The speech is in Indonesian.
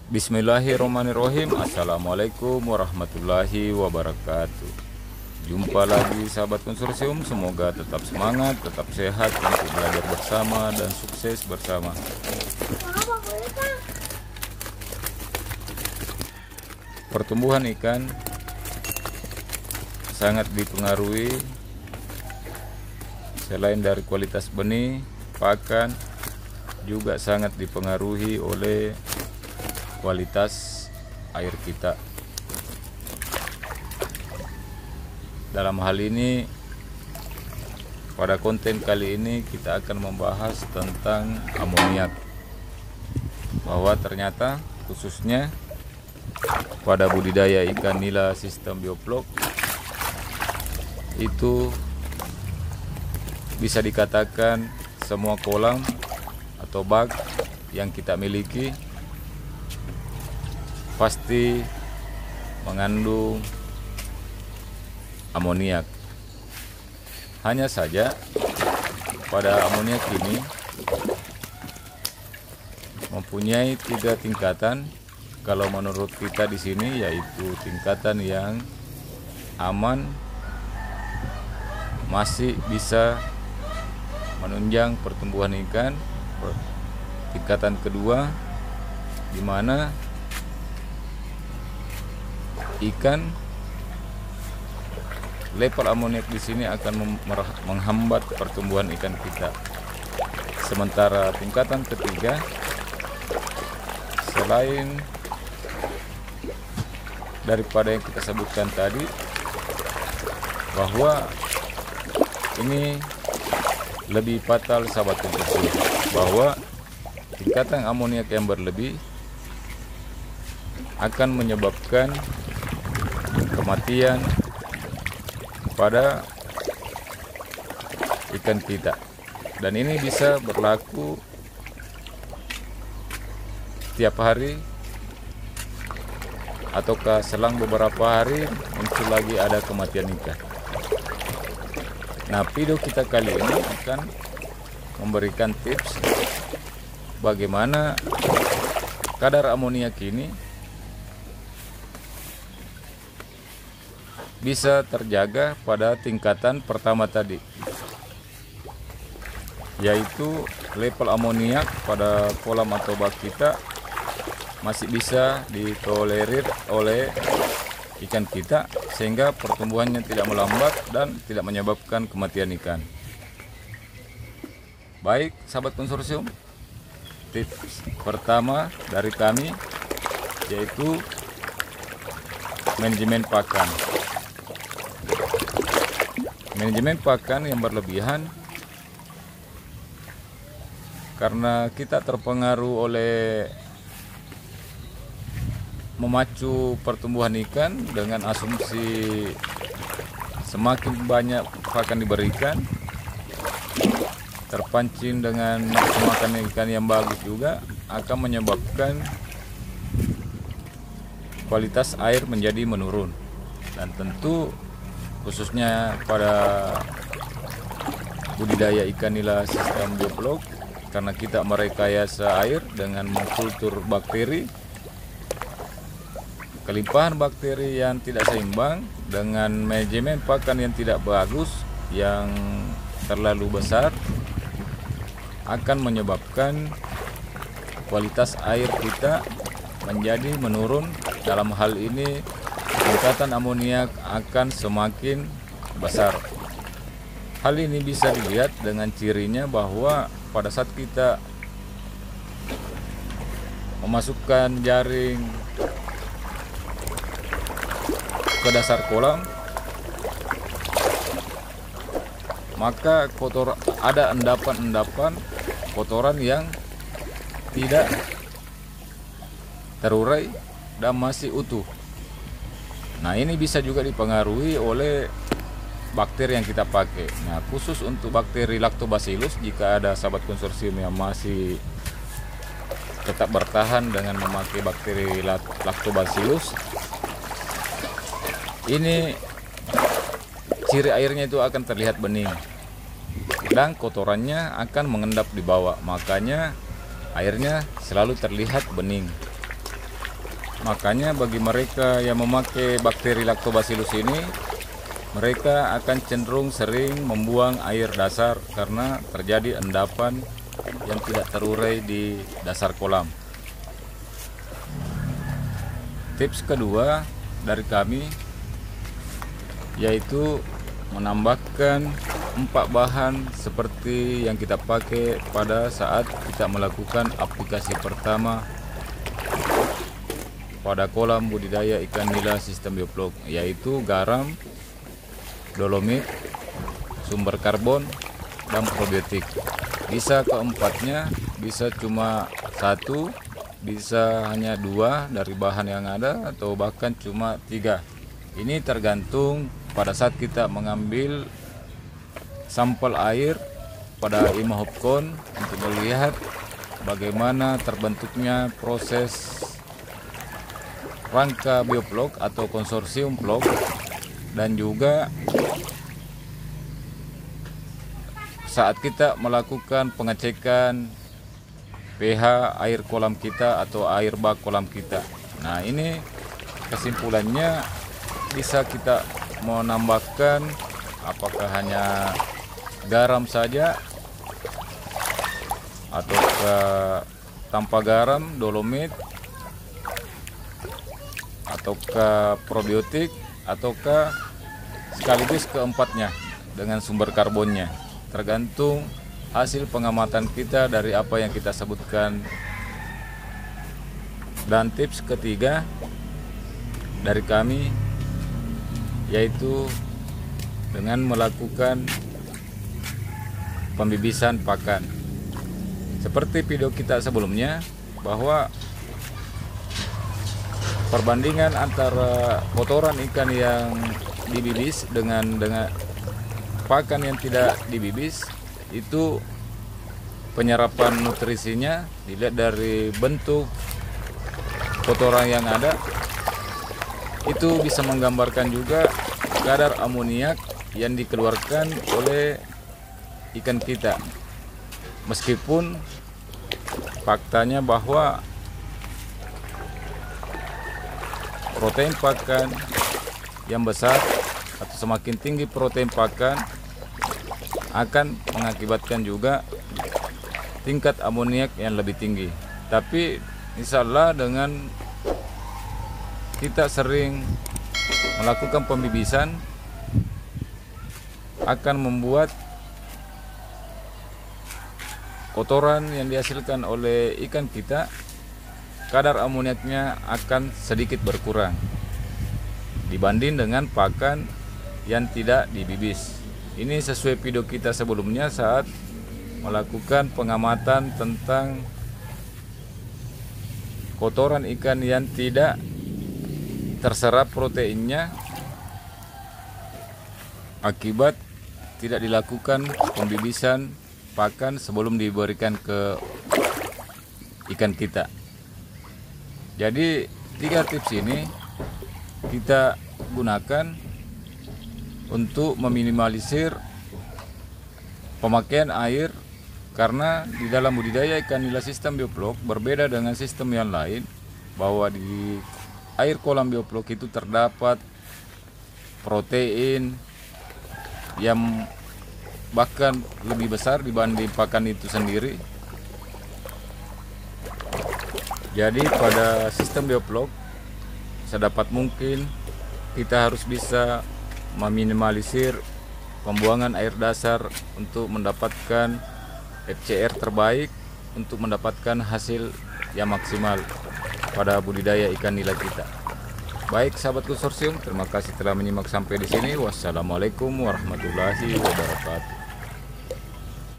Bismillahirrahmanirrahim. Assalamualaikum warahmatullahi wabarakatuh. Jumpa lagi sahabat konsorsium. Semoga tetap semangat, tetap sehat untuk belajar bersama dan sukses bersama. Pertumbuhan ikan sangat dipengaruhi selain dari kualitas benih, pakan, juga sangat dipengaruhi oleh kualitas air kita. Dalam hal ini, pada konten kali ini kita akan membahas tentang amoniak, bahwa ternyata khususnya pada budidaya ikan nila sistem bioflok itu bisa dikatakan semua kolam atau bak yang kita miliki pasti mengandung amoniak. Hanya saja pada amoniak ini mempunyai 3 tingkatan. Kalau menurut kita di sini yaitu tingkatan yang aman, masih bisa menunjang pertumbuhan ikan. Tingkatan kedua di mana ikan level amoniak di sini akan menghambat pertumbuhan ikan kita. Sementara tingkatan ketiga, selain daripada yang kita sebutkan tadi, bahwa ini lebih fatal sahabat konsorsium, bahwa tingkatan amoniak yang berlebih akan menyebabkan kematian pada ikan kita, dan ini bisa berlaku tiap hari ataukah selang beberapa hari muncul lagi ada kematian ikan. Nah, video kita kali ini akan memberikan tips bagaimana kadar amoniak ini bisa terjaga pada tingkatan pertama tadi, yaitu level amoniak pada kolam atau bak kita masih bisa ditolerir oleh ikan kita sehingga pertumbuhannya tidak melambat dan tidak menyebabkan kematian ikan. Baik sahabat konsorsium, tips pertama dari kami yaitu manajemen pakan. Manajemen pakan yang berlebihan karena kita terpengaruh oleh memacu pertumbuhan ikan dengan asumsi semakin banyak pakan diberikan, terpancing dengan makan ikan yang bagus juga akan menyebabkan kualitas air menjadi menurun. Dan tentu khususnya pada budidaya ikan nila sistem bioflok, karena kita merekayasa air dengan mengkultur bakteri, kelimpahan bakteri yang tidak seimbang dengan manajemen pakan yang tidak bagus, yang terlalu besar, akan menyebabkan kualitas air kita menjadi menurun. Dalam hal ini tingkatan amoniak akan semakin besar. Hal ini bisa dilihat dengan cirinya bahwa pada saat kita memasukkan jaring ke dasar kolam, maka ada endapan-endapan kotoran yang tidak terurai dan masih utuh. Nah, ini bisa juga dipengaruhi oleh bakteri yang kita pakai. Nah, khusus untuk bakteri Lactobacillus, jika ada sahabat konsorsium yang masih tetap bertahan dengan memakai bakteri Lactobacillus, ini ciri airnya itu akan terlihat bening dan kotorannya akan mengendap di bawah, makanya airnya selalu terlihat bening. Makanya bagi mereka yang memakai bakteri Lactobacillus ini, mereka akan cenderung sering membuang air dasar karena terjadi endapan yang tidak terurai di dasar kolam. Tips kedua dari kami yaitu menambahkan 4 bahan seperti yang kita pakai pada saat kita melakukan aplikasi pertama pada kolam budidaya ikan nila sistem bioflok, yaitu garam, dolomit, sumber karbon, dan probiotik. Bisa keempatnya, bisa cuma 1, bisa hanya 2 dari bahan yang ada, atau bahkan cuma 3. Ini tergantung pada saat kita mengambil sampel air pada Imahopcon untuk melihat bagaimana terbentuknya proses rangka bioflok atau konsorsium vlog, dan juga saat kita melakukan pengecekan pH air kolam kita atau air bak kolam kita. Nah, ini kesimpulannya bisa kita menambahkan apakah hanya garam saja atau tanpa garam, dolomit, ataukah probiotik, ataukah sekaligus keempatnya dengan sumber karbonnya. Tergantung hasil pengamatan kita dari apa yang kita sebutkan. Dan tips ketiga dari kami yaitu dengan melakukan pembibisan pakan. Seperti video kita sebelumnya, bahwa perbandingan antara kotoran ikan yang dibibis dengan pakan yang tidak dibibis, itu penyerapan nutrisinya dilihat dari bentuk kotoran yang ada, itu bisa menggambarkan juga kadar amoniak yang dikeluarkan oleh ikan kita. Meskipun faktanya bahwa protein pakan yang besar atau semakin tinggi protein pakan akan mengakibatkan juga tingkat amoniak yang lebih tinggi. Tapi insya Allah dengan kita sering melakukan pembibisan akan membuat kotoran yang dihasilkan oleh ikan kita, kadar amoniaknya akan sedikit berkurang dibanding dengan pakan yang tidak dibibis. Ini sesuai video kita sebelumnya saat melakukan pengamatan tentang kotoran ikan yang tidak terserap proteinnya akibat tidak dilakukan pembibisan pakan sebelum diberikan ke ikan kita. Jadi 3 tips ini kita gunakan untuk meminimalisir pemakaian air, karena di dalam budidaya ikan nila sistem bioflok berbeda dengan sistem yang lain, bahwa di air kolam bioflok itu terdapat protein yang bahkan lebih besar dibanding pakan itu sendiri. Jadi pada sistem bioflok sedapat mungkin kita harus bisa meminimalisir pembuangan air dasar untuk mendapatkan FCR terbaik, untuk mendapatkan hasil yang maksimal pada budidaya ikan nila kita. Baik sahabat konsorsium, terima kasih telah menyimak sampai di sini. Wassalamualaikum warahmatullahi wabarakatuh.